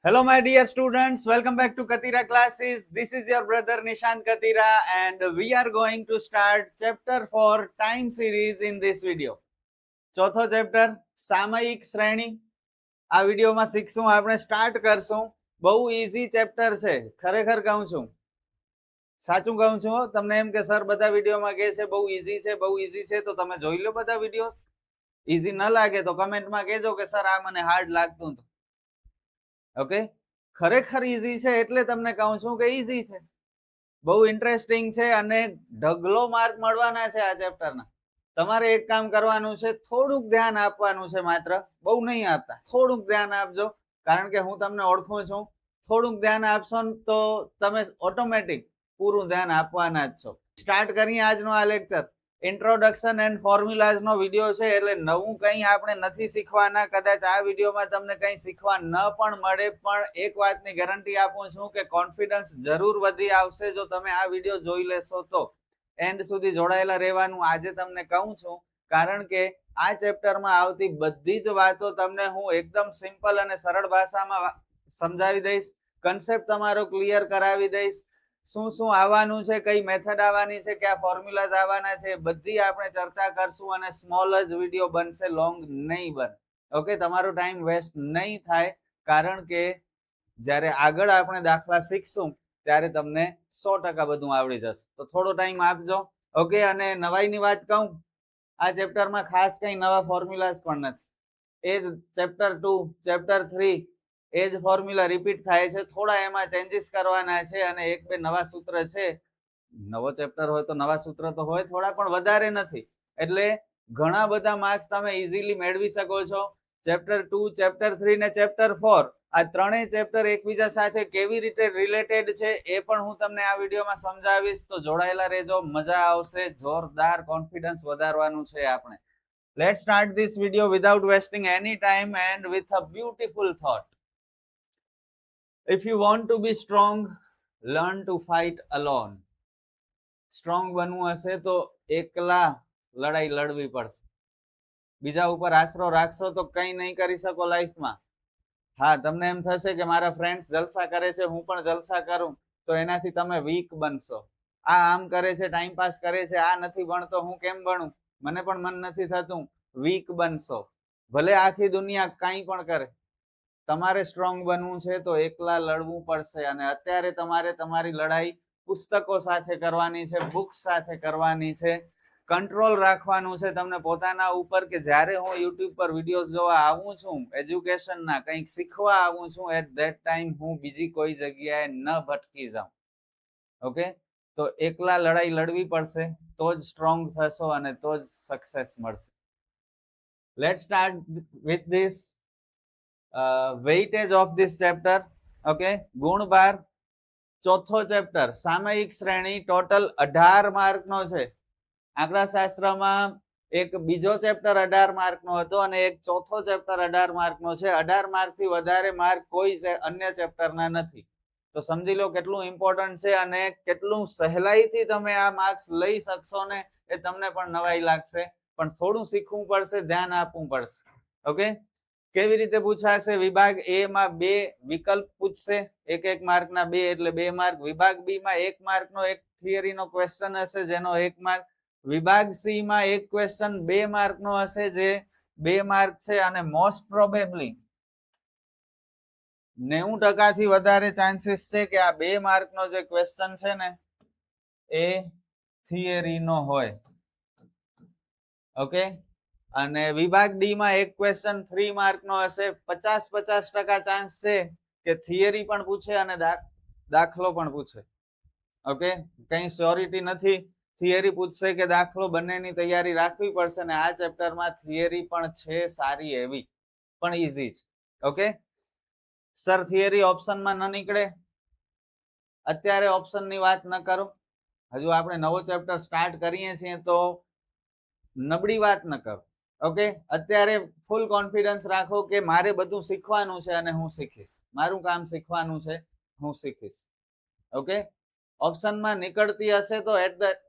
Hello, my dear students. Welcome back to Katira classes. This is your brother Nishant Katira, and we are going to start chapter 4 time series in this video. ચોથો chapter સામયિક શ્રેણી આ વિડીયોમાં શીખશું. આપણે start કરશું. બહુ easy chapter છે, ખરેખર કહું છું, સાચું કહું છું. તમને એમ કે સર બધા વિડીયોમાં કહે છે બહુ ઈઝી છે, બહુ ઈઝી છે, તો તમે જોઈ લો બધા વિડીયો. ઈઝી ન લાગે તો કમેન્ટમાં કહેજો કે સર આ મને હાર્ડ લાગતું હતું. ઓકે, ખરેખર ઈઝી છે એટલે તમને કહું છું કે ઈઝી છે, બહુ ઇન્ટરેસ્ટિંગ છે અને ઢગલો માર્ક મળવાના છે આ ચેપ્ટરના. તમારે એક કામ કરવાનું છે, થોડુંક ધ્યાન આપવાનું છે, માત્ર બહુ નહીં આપતા, થોડુંક ધ્યાન આપજો, કારણ કે હું તમને ઓળખું છું. થોડુંક ધ્યાન આપશો ને તો તમે ઓટોમેટિક પૂરું ધ્યાન આપવાના જ છો. સ્ટાર્ટ કરીએ આજનો આ લેક્ચર. ઇન્ટ્રોડક્શન એન્ડ ફોર્મ્યુલાઝ નો વિડીયો છે, એટલે નવું કંઈ આપણે નથી શીખવાના. કદાચ આ વિડીયોમાં તમને કંઈ શીખવા ન પણ મળે, પણ એક વાતની ગેરંટી આપું છું કે કોન્ફિડન્સ જરૂર વધી આવશે જો તમે આ વિડીયો જોઈ લેશો તો. એન્ડ સુધી જોડાયેલા રહેવાનું આજે તમને કહું છું, કારણ કે આ ચેપ્ટરમાં આવતી બધી જ વાતો તમને હું એકદમ સિમ્પલ અને સરળ ભાષામાં સમજાવી દઈશ. કન્સેપ્ટ તમારો ક્લિયર કરાવી દઈશ. શું શું આવવાનું છે, કઈ મેથડ આવવાની છે, કયા ફોર્મ્યુલાઝ આવવાના છે, બધી આપણે ચર્ચા કરશું. અને સ્મોલ જ વિડીયો બનશે, લોંગ નહીં બને. ઓકે, તમારો ટાઈમ વેસ્ટ નહીં થાય, કારણ કે જ્યારે આગળ આપણે દાખલા શીખશું ત્યારે તમને 100% બધું આવડી જશે. તો થોડો ટાઈમ આપજો. ઓકે, અને નવાઈની વાત કહું, આ ચેપ્ટરમાં ખાસ કઈ નવા ફોર્મ્યુલાઝ પણ નથી. એ જ ચેપ્ટર 2, ચેપ્ટર 3 એ જ ફોર્મ્યુલા રિપીટ થાય છે. થોડા એમાં ચેન્જીસ કરવાના છે અને એક બે નવા સૂત્ર છે. નવો ચેપ્ટર હોય તો નવા સૂત્ર તો હોય થોડા, પણ વધારે નથી. એટલે ઘણા બધા માર્ક્સ તમે ઇઝીલી મેળવી શકો છો. ચેપ્ટર 2, ચેપ્ટર 3 ને ચેપ્ટર 4, આ ત્રણેય ચેપ્ટર એકબીજા સાથે કેવી રીતે રિલેટેડ છે એ પણ હું તમને આ વિડીયોમાં સમજાવીશ. તો જોડાયેલા રહેજો, મજા આવશે. જોરદાર કોન્ફિડન્સ વધારવાનું છે આપણે. Let's start this video without wasting any time and with a beautiful thought. If you want to be strong, learn to fight alone. Strong બનવું હશે તો એકલા લડાઈ લડવી પડશે. બીજા ઉપર આશરો રાખશો તો કંઈ નહીં કરી શકો લાઈફમાં. હા, તમને એમ થશે કે મારા ફ્રેન્ડ્સ જલસા કરે છે, હું પણ જલસા કરું, તો એનાથી તમે વીક બનશો. આ આમ કરે છે, ટાઈમ પાસ કરે છે, આ નથી ભણતો, હું કેમ ભણું, મને પણ મન નથી થતું, વીક બનશો. ભલે આખી દુનિયા કાંઈ પણ કરે, તમારે સ્ટ્રોંગ બનવું છે તો એકલા લડવું પડશે. અને અત્યારે તમારે તમારી લડાઈ પુસ્તકો સાથે કરવાની છે, બુક્સ સાથે કરવાની છે. કંટ્રોલ રાખવાનું છે તમને પોતાના ઉપર, કે જ્યારે હું યુટ્યુબ પર વિડીયોઝ જોવા આવું છું, એજ્યુકેશનના કંઈક શીખવા આવું છું, એટ ધેટ ટાઈમ હું બીજી કોઈ જગ્યાએ ન ભટકી જાઉં. ઓકે, તો એકલા લડાઈ લડવી પડશે, તો જ સ્ટ્રોંગ થશો અને તો જ સક્સેસ મળશે. Let's start with this weightage of this chapter. Okay, ગુણભાર, ચોથો ચેપ્ટર સામયિક શ્રેણી, ટોટલ 18 માર્કનો છે. આંકડાશાસ્ત્રમાં એક બીજો ચેપ્ટર 18 માર્કનો હતો અને એક ચોથો ચેપ્ટર 18 માર્કનો છે. 18 માર્કથી વધારે માર્ક કોઈ અન્ય ચેપ્ટરના નથી. તો સમજી લો કેટલું ઇમ્પોર્ટન્ટ છે અને કેટલું સહેલાઈથી તમે આ માર્ક્સ લઈ શકશો ને એ તમને પણ નવાઈ લાગશે. પણ થોડું શીખવું પડશે, ધ્યાન આપવું પડશે. ઓકે, કેવી રીતે પૂછાશે? વિભાગ એ માં 2 વિકલ્પ પૂછશે, એક માર્કના 2 એટલે 2 માર્ક. વિભાગ બી માં 1 માર્કનો એક થિયરીનો ક્વેશ્ચન હશે જેનો 1 માર્ક. વિભાગ સી માં એક ક્વેશ્ચન 2 માર્કનો હશે જે 2 માર્ક છે. અને મોસ્ટ પ્રોબેબલી 90% થી વધારે ચાન્સીસ છે કે આ 2 માર્કનો જે ક્વેશ્ચન છે ને એ થિયરીનો હોય. ઓકે, અને વિભાગ ડી માં એક ક્વેશ્ચન 3 માર્કનો હશે. 50% ચાન્સ છે કે થિયરી પણ પૂછે અને દાખલો પણ પૂછે. ઓકે, કઈ શ્યોરિટી નથી, થિયરી પૂછશે કે દાખલો, બંનેની તૈયારી રાખવી પડશે. અને આ ચેપ્ટરમાં થિયરી પણ છે સારી એવી, પણ ઈઝી છે. ઓકે, સર થિયરી ઓપ્શનમાં ન નીકળે, અત્યારે ઓપ્શનની વાત ન કરો. હજુ આપણે નવો ચેપ્ટર સ્ટાર્ટ કરીએ છીએ તો નબળી વાત ન કરો. ઓકે, અત્યારે ફૂલ કોન્ફિડન્સ રાખો કે મારે બધું શીખવાનું છે અને હું શીખીશ. મારું કામ શીખવાનું છે, હું શીખીશ. ઓકે, ઓપ્શનમાં નીકળતી હશે તો at the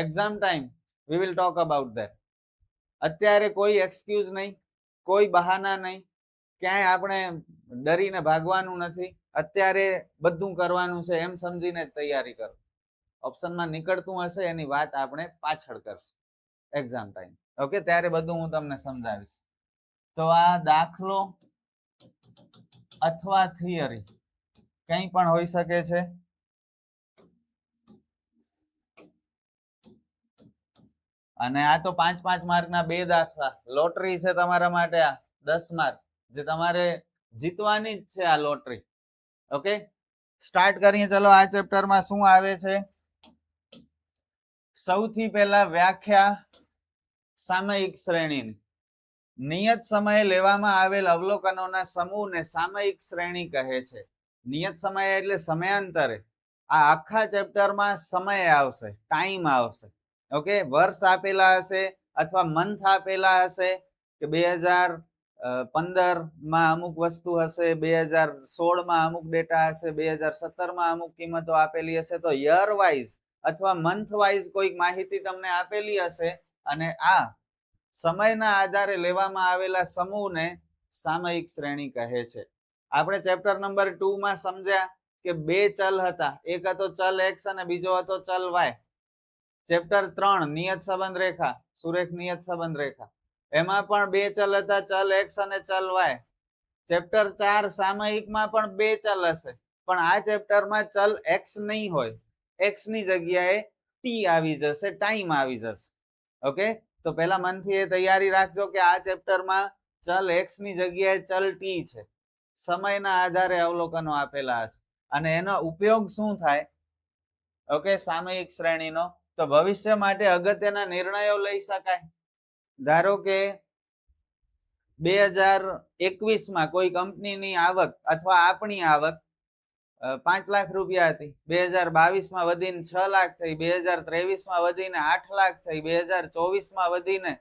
exam time we will talk about that. અત્યારે કોઈ એક્સક્યુઝ નહીં, કોઈ બહાના નહીં. ક્યાંય આપણે ડરીને ભાગવાનું નથી, અત્યારે બધું કરવાનું છે એમ સમજીને જ તૈયારી કરો. ઓપ્શનમાં નીકળતું હશે એની વાત આપણે પાછળ કરશું એક્ઝામ ટાઈમ. ઓકે, ત્યારે બધું હું તમને સમજાવીશ. તો આ દાખલો અથવા થિયરી કંઈ પણ હોઈ શકે છે. અને આ તો 5-5 માર્કના 2 દાખલા, લોટરી છે તમારા માટે. આ 10 માર્ક જે તમારે જીતવાની જ છે આ લોટરી. ઓકે, સ્ટાર્ટ કરીએ. ચલો, આ ચેપ્ટરમાં શું આવે છે? સૌથી પહેલા વ્યાખ્યા સામયિક શ્રેણીની. નિયત સમયે લેવામાં આવેલ અવલોકનોના સમૂહને સામયિક શ્રેણી કહે છે. નિયત સમય એટલે સમયાંતરે. આ આખા ચેપ્ટરમાં સમય આવશે, ટાઈમ આવશે. ઓકે, વર્ષ આપેલા હશે અથવા મંથ આપેલા હશે કે 2015 માં અમુક વસ્તુ હશે, 2016 માં અમુક ડેટા હશે, 2017 માં અમુક કિંમતો આપેલી હશે. તો યર વાઇઝ અથવા મંથ વાઇઝ કોઈક માહિતી તમને આપેલી હશે અને આ સમયના આધારે લેવામાં આવેલા સમૂહને સામયિક શ્રેણી કહે છે. આપણે ચેપ્ટર નંબર 2 માં સમજ્યા કે 2 ચલ હતા, એક હતો ચલ x અને બીજો હતો ચલ y. ચેપ્ટર 3 નિયત સંબંધ રેખા, સુરેખ નિયત સંબંધ રેખા, એમાં પણ 2 ચલ હતા, ચલ x અને ચલ y. ચેપ્ટર 4 સામયિકમાં પણ 2 ચલ હશે, પણ આ ચેપ્ટરમાં ચલ x નહીં હોય, x ની જગ્યાએ t આવી જશે, ટાઈમ આવી જશે. ઓકે, તો પહેલા મનથી એ તૈયારી રાખજો કે આ ચેપ્ટરમાં ચલ x ની જગ્યાએ ચલ t છે. સમયના આધારે અવલોકનો આપેલા હશે અને એનો ઉપયોગ શું થાય? ઓકે, સામયિક શ્રેણીનો તો ભવિષ્ય માટે અગત્યના નિર્ણયો લઈ શકાય. ધારો કે 2021 માં કોઈ કંપનીની આવક અથવા આપણી આવક 5 લાખ રૂપિયા હતી, 2022 માં વધીને 6 લાખ થઈ, 2023 માં વધીને 8 લાખ થઈ, 2024 માં વધીને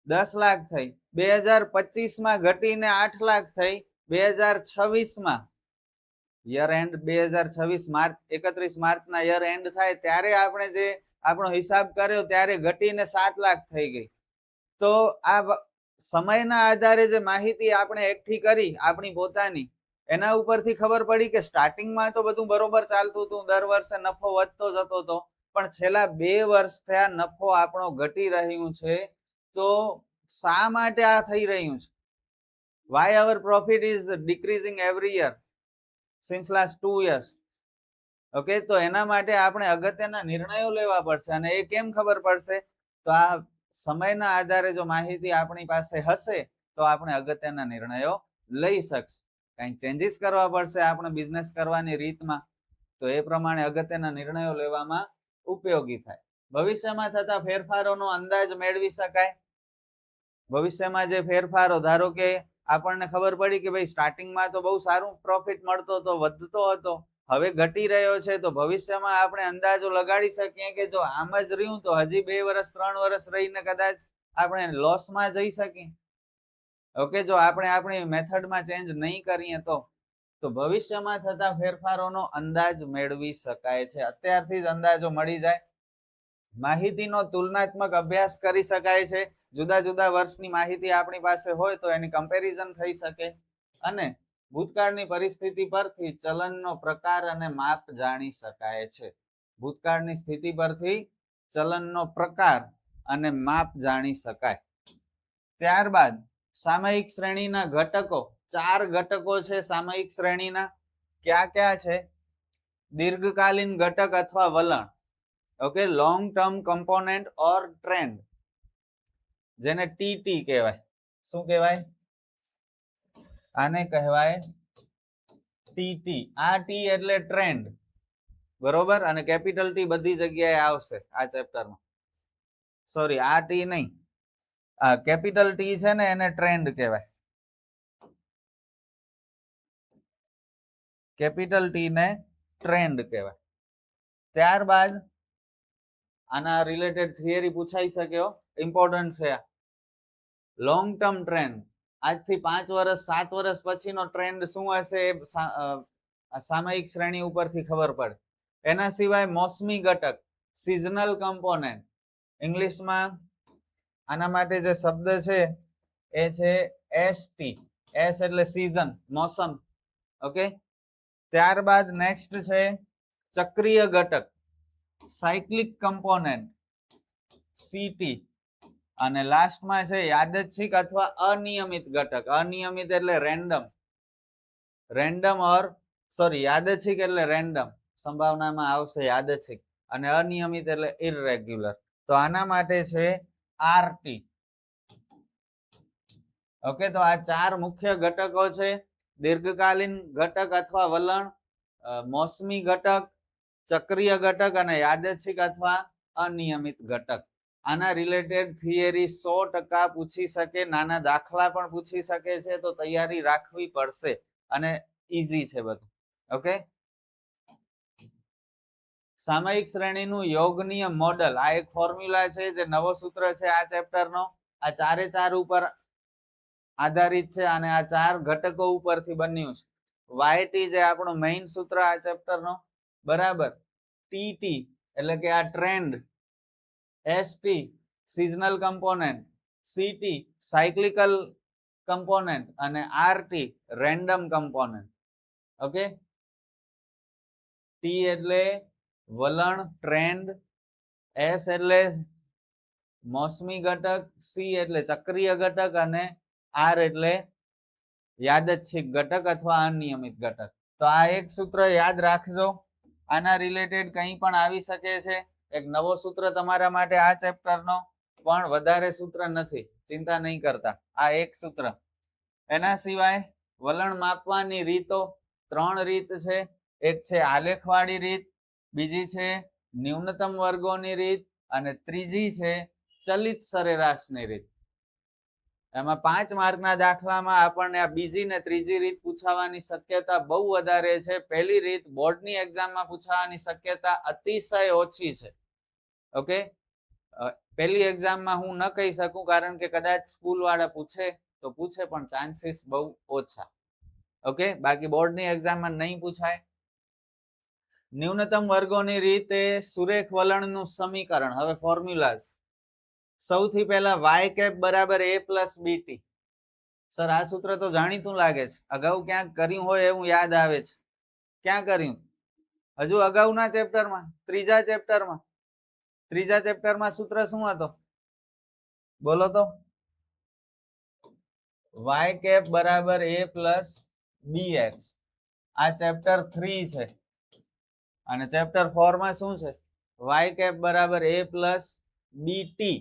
10 લાખ થઈ, 2025 માં ઘટીને 8 લાખ થઈ, 2026 માં યર એન્ડ 2026 માર્ચ 31 માર્ચના યર એન્ડ થાય ત્યારે આપણે જે આપણો હિસાબ કર્યો ત્યારે ઘટીને 7 લાખ થઈ ગઈ. તો આ સમયના આધારે જે માહિતી આપણે એકઠી કરી આપણી પોતાની, એના ઉપરથી ખબર પડી કે સ્ટાર્ટિંગમાં તો બધું બરોબર ચાલતું હતું, દર વર્ષે નફો વધતો જતો હતો, પણ છેલ્લા 2 વર્ષ થયા નફો આપણો ઘટી રહ્યું છે. તો શા માટે આ થઈ રહ્યું છે? why our profit is decreasing every year since last 2 years? Okay, તો એના માટે આપણે અગત્યના નિર્ણયો લેવા પડશે. અને એ કેમ ખબર પડશે? તો આ સમયના આધારે જો માહિતી આપણી પાસે હશે તો આપણે અગત્યના નિર્ણયો લઈ શકશું. કંઈક ચેન્જીસ કરવા પડશે આપણે બિઝનેસ કરવાની રીતમાં, તો એ પ્રમાણે અગત્યના નિર્ણયો લેવામાં ઉપયોગી થાય. ભવિષ્યમાં થતા ફેરફારોનો અંદાજ મેળવી શકાય. ભવિષ્યમાં જે ફેરફારો, ધારો કે આપણને ખબર પડી કે ભાઈ સ્ટાર્ટિંગમાં તો બહુ સારું પ્રોફિટ મળતો હતો, વધતો હતો, હવે ઘટી રહ્યો છે, તો ભવિષ્યમાં આપણે અંદાજો લગાડી શકીએ કે જો આમ જ રહ્યું તો હજી 2 વર્ષ 3 વર્ષ રહીને કદાચ આપણે લોસમાં જઈ શકીએ. ઓકે, જો આપણે આપણી મેથડમાં ચેન્જ નહીં કરીએ તો ભવિષ્યમાં થતા ફેરફારોનો અંદાજ મેળવી શકાય છે. અત્યારથી જ અંદાજો મળી જાય. માહિતીનો તુલનાત્મક અભ્યાસ કરી શકાય છે. જુદા જુદા વર્ષની માહિતી આપણી પાસે હોય તો એની કમ્પેરિઝન થઈ શકે અને ભૂતકાળની પરિસ્થિતિ પરથી ચલનનો પ્રકાર અને માપ જાણી શકાય છે. ભૂતકાળની સ્થિતિ પરથી ચલનનો પ્રકાર અને માપ જાણી શકાય. ત્યારબાદ સામયિક શ્રેણીના ઘટકો, 4 ઘટકો છે સામયિક શ્રેણીના. ક્યાં ક્યાં છે? દીર્ઘકાલીન ઘટક અથવા વલણ, ઓકે, લોંગ ટર્મ કમ્પોનેન્ટ ઓર ટ્રેન્ડ, જેને ટીટી કહેવાય. શું કહેવાય? આને કહેવાય ટીટી. આ ટી એટલે ટ્રેન્ડ, બરોબર, અને કેપિટલ ટી બધી જગ્યાએ આવશે આ ચેપ્ટરમાં. સોરી, આ ટી નહીં, આ કેપિટલ ટી છે ને એને ટ્રેન્ડ કહેવાય. કેપિટલ ટી ને ટ્રેન્ડ કહેવાય. ત્યારબાદ આના રિલેટેડ થિયરી પૂછાઈ શકે, ઇમ્પોર્ટન્ટ છે. લોંગ ટર્મ ટ્રેન્ડ, આજથી 5 વર્ષ 7 વર્ષ પછીનો ટ્રેન્ડ શું હશે એ સામયિક શ્રેણી ઉપરથી ખબર પડે. એના સિવાય મોસમી ઘટક, સિઝનલ કમ્પોનેન્ટ, ઇંગ્લિશમાં આના માટે જે શબ્દ છે એ છે ST. S એટલે સીઝન, મોસમ. ઓકે, ત્યારબાદ નેક્સ્ટ છે ચક્રીય ઘટક, સાયક્લિક કમ્પોનેન્ટ, CT. અને લાસ્ટમાં છે યાદચ્છિક અથવા અનિયમિત ઘટક. અનિયમિત એટલે રેન્ડમ, યાદચ્છિક એટલે રેન્ડમ, સંભાવનામાં આવશે યાદચ્છિક, અને અનિયમિત એટલે ઇરરેગ્યુલર. તો આના માટે છે RT. ઓકે, તો આ ચાર મુખ્ય ઘટકો છે: દીર્ઘકાલીન ઘટક અથવા વલણ, મોસમી ઘટક, ચક્રીય ઘટક અને યાદચ્છિક અથવા અનિયમિત ઘટક. આના રિલેટેડ થિયરી 100% પૂછી શકે, નાના દાખલા પણ પૂછી શકે છે, તો તૈયારી રાખવી પડશે. અને ઈઝી છે બધું. ઓકે, સામયિક શ્રેણીનું યોગનીય મોડલ, આ એક ફોર્મ્યુલા છે જે નવો સૂત્ર છે આ ચેપ્ટરનો. આ ચારે ચાર ઉપર આધારિત છે અને આ ચાર ઘટકો ઉપરથી બન્યું છે. YT જે આપણો મેઇન સૂત્ર આ ચેપ્ટરનો, બરાબર. TT એટલે કે આ trend, ST seasonal component, CT cyclical component અને RT random component. Okay, T એટલે વલણ, ટ્રેન્ડ, S એટલે મોસમી ઘટક, C એટલે ચક્રીય ઘટક અને R એટલે યાદચ્છિક ઘટક અથવા અનિયમિત ઘટક. તો આ એક સૂત્ર યાદ રાખજો. આના રિલેટેડ કંઈ પણ આવી શકે છે. એક નવો સૂત્ર તમારા માટે આ ચેપ્ટરનો, પણ વધારે સૂત્ર નથી, ચિંતા નહીં કરતા. આ એક સૂત્ર. એના સિવાય વલણ માપવાની રીતો 3 રીત છે. એક છે આલેખવાળી રીત, બીજી છે ન્યૂનતમ વર્ગોની રીત અને ત્રીજી છે ચલિત સરેરાશની રીત. એમાં 5 માર્કના દાખલામાં આપણને આ બીજી ને ત્રીજી રીત પૂછાવાની શક્યતા બહુ વધારે છે. પહેલી રીત બોર્ડની એક્ઝામમાં પૂછાવાની શક્યતા અતિશય ઓછી છે. ઓકે, પહેલી એક્ઝામમાં હું ન કહી શકું, કારણ કે કદાચ સ્કૂલ વાળા પૂછે તો પૂછે, પણ ચાન્સીસ બહુ ઓછા. ઓકે, બાકી બોર્ડની એક્ઝામમાં નહીં પૂછાય. ન્યૂનતમ વર્ગોની રીત એ સુરેખ વલણનું સમીકરણ. હવે ફોર્મ્યુલા, સૌથી પહેલા y કેપ બરાબર a પ્લસ બીટી. સર આ સૂત્ર તો જાણીતું લાગે છે, અગાઉ ક્યાંક કર્યું હોય એવું યાદ આવે છે. ક્યાં કર્યું? હજુ અગાઉના ચેપ્ટરમાં, ત્રીજા ચેપ્ટરમાં સૂત્ર શું હતો? બોલો તો. y કેપ બરાબર a પ્લસ bx. આ ચેપ્ટર 3 છે. અને ચેપ્ટર 4 માં શું છે? y કેપ બરાબર a પ્લસ બીટી.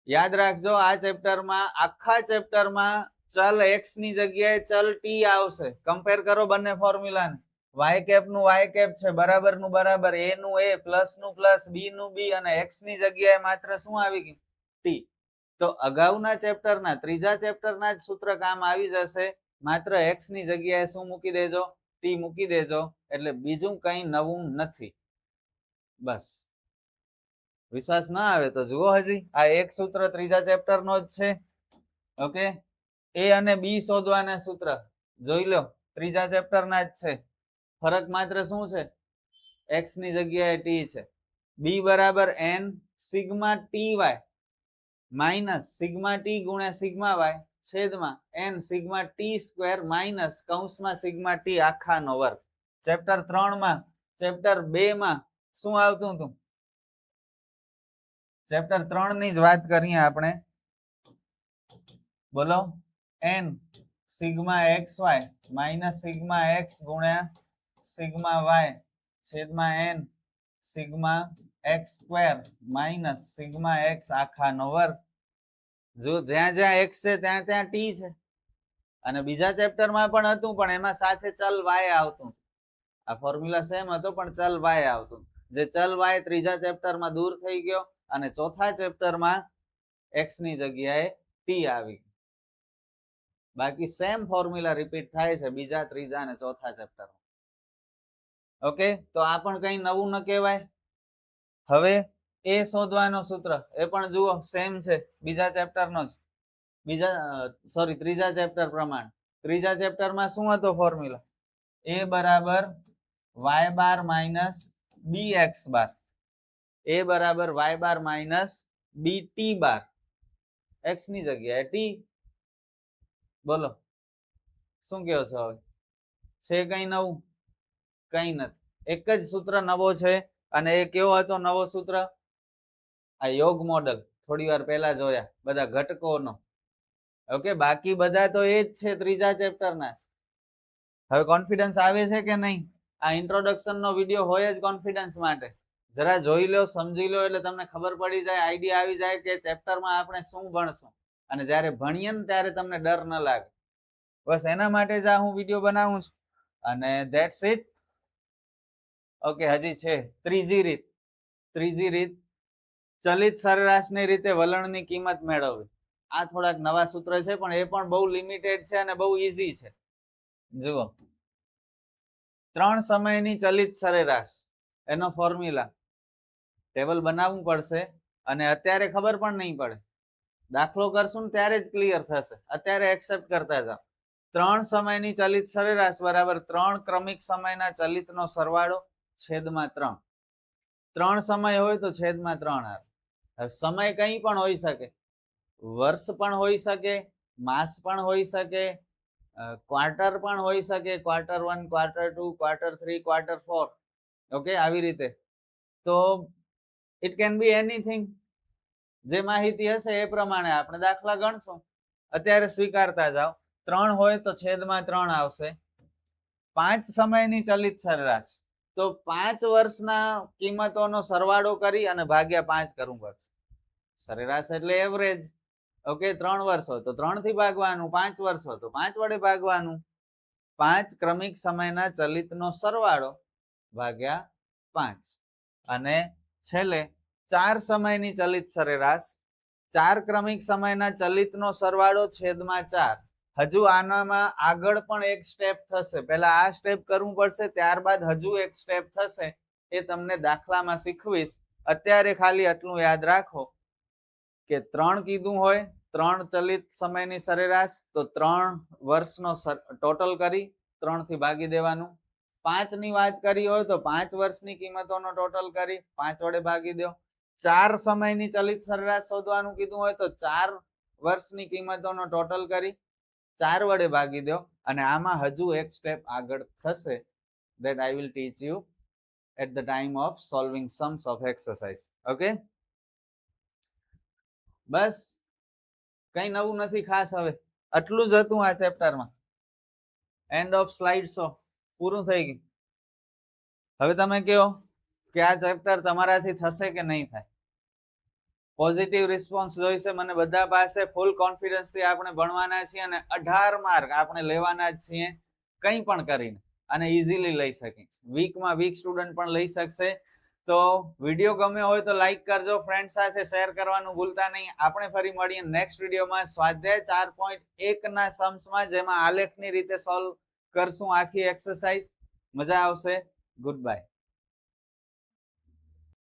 યાદ રાખજો, આ ચેપ્ટરમાં, આખા ચેપ્ટરમાં ચલ x ની જગ્યાએ ચલ t આવશે. કમ્પેર કરો બંને ફોર્મ્યુલાને. y કેપ નું y કેપ છે, બરાબર નું બરાબર, a નું a, પ્લસ નું પ્લસ, b નું b, અને x ની જગ્યાએ માત્ર શું આવી ગયું? t. તો અગાઉના ચેપ્ટરના, ત્રીજા ચેપ્ટરના જ સૂત્ર કામ આવી જશે. માત્ર x ની જગ્યાએ શું મૂકી દેજો? t મૂકી દેજો. એટલે બીજું કંઈ નવું નથી. બસ, વિશ્વાસ ના આવે તો જુઓ, હજી આ એક સૂત્ર ત્રીજા ચેપ્ટરનો જ છે. ઓકે, a અને b શોધવાના સૂત્ર જોઈ લો, ત્રીજા ચેપ્ટરના જ છે. ફરક માત્ર શું છે? x ની જગ્યાએ t છે. b બરાબર n sigma ty minus sigma t ગુણ્યા સિગ્મા y છેદમાં n sigma t square minus કૌંસમાં સિગ્મા t આખાનો વર્ગ. ચેપ્ટર 3 માં, ચેપ્ટર 2 માં શું આવતું હતું? ચેપ્ટર 3 ની જ વાત કરીએ આપણે. બોલો. n sigma xy minus sigma x ગુણ્યા સિગ્મા y છેદમાં n sigma x square minus sigma x આખાનો વર્ગ. જો જ્યાં જ્યાં x છે ત્યાં ત્યાં t છે. અને બીજા ચેપ્ટરમાં પણ હતું, પણ એમાં સાથે ચલ y આવતું. આ ફોર્મ્યુલા સેમ હતો, પણ ચલ y આવતું. જે ચલ y ત્રીજા ચેપ્ટરમાં દૂર થઈ ગયો અને ચોથા ચેપ્ટરમાં x ની જગ્યાએ t આવી. બાકી સેમ ફોર્મ્યુલા રિપીટ થાય છે બીજા, ત્રીજા અને ચોથા ચેપ્ટરમાં. ઓકે, તો આ પણ કંઈ નવું ન કહેવાય. હવે એ શોધવાનો સૂત્ર, એ પણ જુઓ સેમ છે, બીજા ચેપ્ટરનો જ. ત્રીજા ચેપ્ટર પ્રમાણે. ત્રીજા ચેપ્ટરમાં શું હતો ફોર્મ્યુલા? a બરાબર y bar minus bx bar. a બરાબર y બાર માઇનસ bt બાર. x ની જગ્યાએ t. બોલો શું કહો છો? હવે છે કઈ નવું? કઈ નથી, એક જ સૂત્ર નવો છે. અને એ કેવો હતો નવો સૂત્ર? આ યોગ મોડલ થોડી વાર પહેલા જોયા બધા ઘટકોનો. ઓકે, બાકી બધા તો એ જ છે ત્રીજા ચેપ્ટરના. હવે કોન્ફિડન્સ આવે છે કે નહીં? આ ઇન્ટ્રોડક્શન નો વિડીયો હોય જ કોન્ફિડન્સ માટે. જરા જોઈ લો, સમજી લો, એટલે તમને ખબર પડી જાય, આઈડિયા આવી જાય કે ચેપ્ટરમાં આપણે શું ભણશું. અને જ્યારે ભણીએ ને ત્યારે તમને ડર ન લાગે. બસ એના માટે જ આ હું વિડીયો બનાવું છું. અને ધેટ્સ ઇટ. ઓકે, હજી છે ત્રીજી રીત. ત્રીજી રીત, ચલિત સરેરાશની રીતે વલણની કિંમત મેળવવી. આ થોડાક નવા સૂત્ર છે, પણ એ પણ બહુ લિમિટેડ છે અને બહુ ઈઝી છે. જુઓ, 3 સમયની ચલિત સરેરાશ એનો ફોર્મ્યુલા. ટેબલ બનાવવું પડશે અને અત્યારે ખબર પણ નહીં પડે. દાખલો કરશું ને ત્યારે જ ક્લિયર થશે. અત્યારે એક્સેપ્ટ કરતા જાઓ. 3 સમયની ચલિત સરેરાશ બરાબર 3 ક્રમિક સમયના ચલિતનો સરવાળો છેદમાં 3. 3 સમય હોય તો છેદમાં 3 આવે. હવે સમય કંઈ પણ હોઈ શકે, વર્ષ પણ હોઈ શકે, માસ પણ હોઈ શકે, ક્વાર્ટર પણ હોઈ શકે, quarter 1, quarter 2, quarter 3, quarter 4. Okay, આવી રીતે. તો ઇટ કેન બી એનીથિંગ. જે માહિતી હશે એ પ્રમાણે આપણે દાખલા ગણશું. અત્યારે સ્વીકારતા જાઓ. 3 હોય તો છેદમાં 3 આવશે. 5 સમયની ચલિત સરેરાશ, તો 5 વર્ષના કિંમતોનો સરવાળો કરી અને ભાગ્યા 5 કરવું પડશે. સરેરાશ એટલે એવરેજ. ઓકે, 3 વર્ષ હોય તો 3 થી ભાગવાનું, 5 વર્ષ હોય તો 5 વડે ભાગવાનું. 5 ક્રમિક સમયના ચલિતનો સરવાળો ભાગ્યા 5. અને છેલ્લે 4 સમયની ચલિત સરેરાશ, 4 ક્રમિક સમયના ચલિતનો સરવાળો છેદમાં 4. હજુ આનામાં આગળ પણ એક સ્ટેપ થશે. પહેલા આ સ્ટેપ કરવું પડશે, ત્યારબાદ હજુ એક સ્ટેપ થશે. એ તમને દાખલામાં શીખવીશ. અત્યારે ખાલી આટલું યાદ રાખો કે 3 કીધું હોય, 3 ચલિત સમયની સરેરાશ, તો 3 વર્ષનો ટોટલ કરી 3 થી ભાગી દેવાનું. 5 ની વાત કરી હોય તો 5 વર્ષની કિંમતોનો ટોટલ કરી 5 વડે ભાગી દો. 4 સમયની ચલિત સરેરાશ શોધવાનું કીધું હોય તો 4 વર્ષની કિંમતોનો ટોટલ કરી 4 વડે ભાગી દો. અને આમાં હજુ એક સ્ટેપ આગળ થશે, that I will teach you at the time of solving sums of exercise. Okay, બસ કઈ નવું નથી ખાસ. હવે આટલું જ હતું આ ચેપ્ટરમાં. એન્ડ ઓફ સ્લાઇડ શો, પૂરું થઈ ગયું. હવે તમે કહો કે આ ચેપ્ટર તમારાથી થશે કે નહીં થાય. પોઝિટિવ રિસ્પોન્સ જોઈશે મને બધા પાસે. ફૂલ કોન્ફિડન્સ થી આપણે ભણવાના છીએ અને 18 માર્ક આપણે લેવાના જ છીએ કંઈ પણ કરીને. અને ઇઝીલી લઈ શકીએ. વીકમાં વીક સ્ટુડન્ટ પણ લઈ શકશે. તો વિડીયો ગમ્યો હોય તો લાઈક કરજો, ફ્રેન્ડ સાથે શેર કરવાનું ભૂલતા નહીં. આપણે ફરી મળીએ નેક્સ્ટ વિડીયોમાં સ્વાધ્યાય 4.1 ના સમ્સમાં, જેમાં આલેખની રીતે સોલ્વ કરશું આખી એક્સરસાઇઝ. મજા આવશે. Good bye.